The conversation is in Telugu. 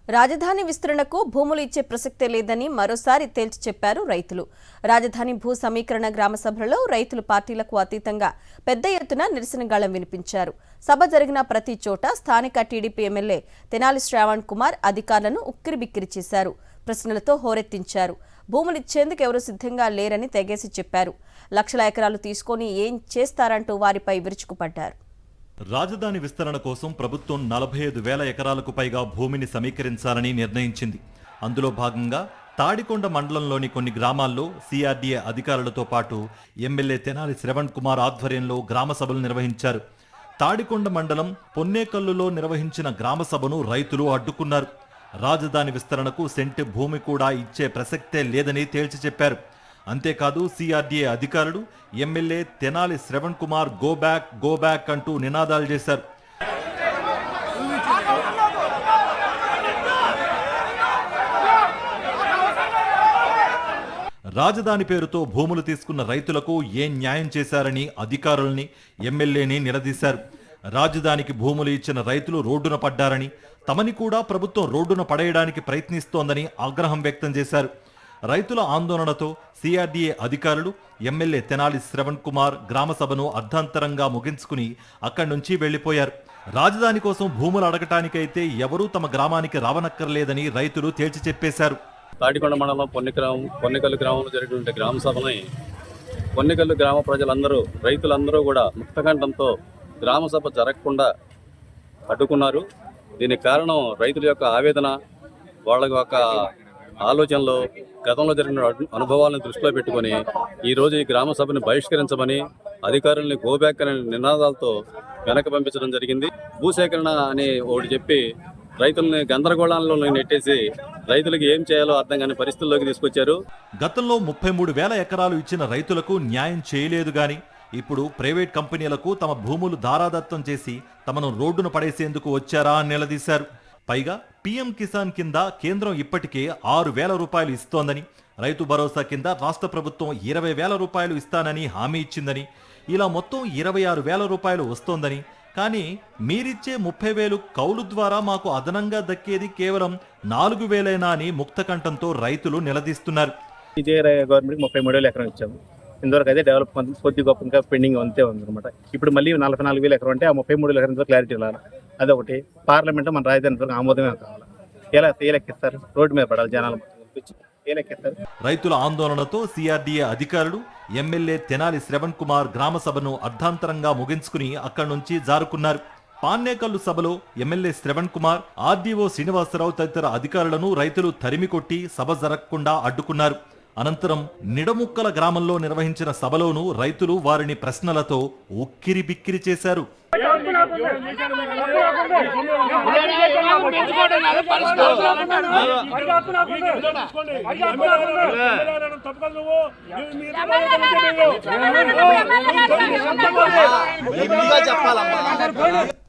రాజధాని విస్తరణకు భూములు ఇచ్చే ప్రసక్తే లేదని మరోసారి తేల్చి చెప్పారు రైతులు. రాజధాని భూ సమీకరణ గ్రామ సభలలో రైతులు పార్టీలకు అతీతంగా పెద్ద ఎత్తున నిరసన గాళం వినిపించారు. సభ జరిగిన ప్రతి చోట స్థానిక టీడీపీ ఎమ్మెల్యే తెనాలి శ్రావణ్ కుమార్ అధికారులను ఉక్కిరిబిక్కిరి చేశారు. ప్రశ్నలతో హోరెత్తించారు. భూములిచ్చేందుకు ఎవరూ సిద్ధంగా లేరని తెగేసి చెప్పారు. లక్షల ఎకరాలు తీసుకొని ఏం చేస్తారంటూ వారిపై విరుచుకుపడ్డారు. రాజధాని విస్తరణ కోసం ప్రభుత్వం 45,000 ఎకరాలకు పైగా భూమిని సమీకరించాలని నిర్ణయించింది. అందులో భాగంగా తాడికొండ మండలంలోని కొన్ని గ్రామాల్లో సిఆర్డీఏ అధికారులతో పాటు ఎమ్మెల్యే తెనాలి శ్రవణ్ కుమార్ ఆధ్వర్యంలో గ్రామ సభలు నిర్వహించారు. తాడికొండ మండలం పొన్నేకల్లులో నిర్వహించిన గ్రామ సభను రైతులు అడ్డుకున్నారు. రాజధాని విస్తరణకు సెంటు భూమి కూడా ఇచ్చే ప్రసక్తే లేదని తేల్చి చెప్పారు. అంతేకాదు సిఆర్డీఏ అధికారులు MLA Tenali Shravan Kumar go back అంటూ నినాదాలు చేశారు. రాజధాని పేరుతో భూములు తీసుకున్న రైతులకు ఏం న్యాయం చేశారని అధికారుల్ని ఎమ్మెల్యేని నిలదీశారు. రాజధానికి భూములు ఇచ్చిన రైతులు రోడ్డున పడ్డారని, తమని కూడా ప్రభుత్వం రోడ్డున పడేయడానికి ప్రయత్నిస్తోందని ఆగ్రహం వ్యక్తం చేశారు. రైతుల ఆందోళనతో సిఆర్డీఏ అధికారులు ఎమ్మెల్యే తెనాలి శ్రవణ్ కుమార్ గ్రామ సభను అర్ధాంతరంగా ముగించుకుని అక్కడి నుంచి వెళ్లిపోయారు. రాజధాని కోసం భూములు అడగటానికైతే ఎవరూ తమ గ్రామానికి రావనక్కర్లేదని రైతులు తేల్చి చెప్పేశారు. తాడికొండ మండలం పొన్నికల్లు గ్రామంలో జరిగినటువంటి గ్రామ సభని పొన్నికల్లు గ్రామ ప్రజలందరూ రైతులందరూ కూడా ముక్తకంఠంతో గ్రామ సభ జరగకుండా అడ్డుకున్నారు. దీనికి కారణం రైతుల యొక్క ఆవేదన, వాళ్ళ యొక్క ఆలోచనలు, గతంలో జరిగిన అనుభవాలను దృష్టిలో పెట్టుకొని ఈరోజు ఈ గ్రామ సభని బహిష్కరించమని అధికారుల్ని గోబ్యాక్ అనే నినాదాలతో వెనక్కి పంపించడం జరిగింది. భూసేకరణ అని ఒకటి చెప్పి రైతుల్ని గందరగోళంలో నెట్టేసి రైతులకు ఏం చేయాలో అర్థం కాని పరిస్థితుల్లోకి తీసుకొచ్చారు. గతంలో 33,000 ఎకరాలు ఇచ్చిన రైతులకు న్యాయం చేయలేదు గాని ఇప్పుడు ప్రైవేట్ కంపెనీలకు తమ భూములు దారాదత్తం చేసి తమను రోడ్డున పడేసేందుకు వచ్చారా అని నిలదీశారు. పైగా పీఎం కిసాన్ కింద కేంద్రం ఇప్పటికే 6,000 రూపాయలు ఇస్తోందని, రైతు భరోసా కింద రాష్ట్ర ప్రభుత్వం 20,000 రూపాయలు ఇస్తానని హామీ ఇచ్చిందని, ఇలా మొత్తం 26,000 రూపాయలు వస్తోందని, కానీ మీరిచ్చే 30,000 కౌలు ద్వారా మాకు అదనంగా దక్కేది కేవలం 4,000 అని ముక్తకంఠంతో రైతులు నిలదీస్తున్నారు. ఇదే గవర్నమెంట్ 33,000 ఎకరం ఇచ్చాము. ఇంతవరకు అయితే డెవలప్మెంట్ కొద్ది గొప్ప ఇంకా పెండింగ్ అంతే ఉందన్నమాట. ఇప్పుడు మళ్ళీ 44,000 ఎకరం అంటే ఆ 33,000 ఎకరం క్లారిటీ రావాలి. అదొకటి. పార్లమెంట్ మన రాజధాని ఆమోదమే కావాలి. ఎలా లెక్కిస్తారు? రోడ్డు మీద పడాలి జనాలు. రైతుల ఆందోళనతో సిఆర్డీఏ అధికారులు ఎమ్మెల్యే తెనాలి శ్రవణ్ కుమార్ గ్రామ సభను అర్ధాంతరంగా ముగించుకుని అక్కడి నుంచి జారుకున్నారు. పాన్నేకల్లు సభలో ఎమ్మెల్యే శ్రవణ్ కుమార్, ఆర్డీఓ శ్రీనివాసరావు తదితర అధికారులను రైతులు తరిమి కొట్టి సభ జరగకుండా అడ్డుకున్నారు. అనంతరం నిడముక్కల గ్రామంలో నిర్వహించిన సభలోనూ రైతులు వారిని ప్రశ్నలతో ఉక్కిరిబిక్కిరి చేశారు.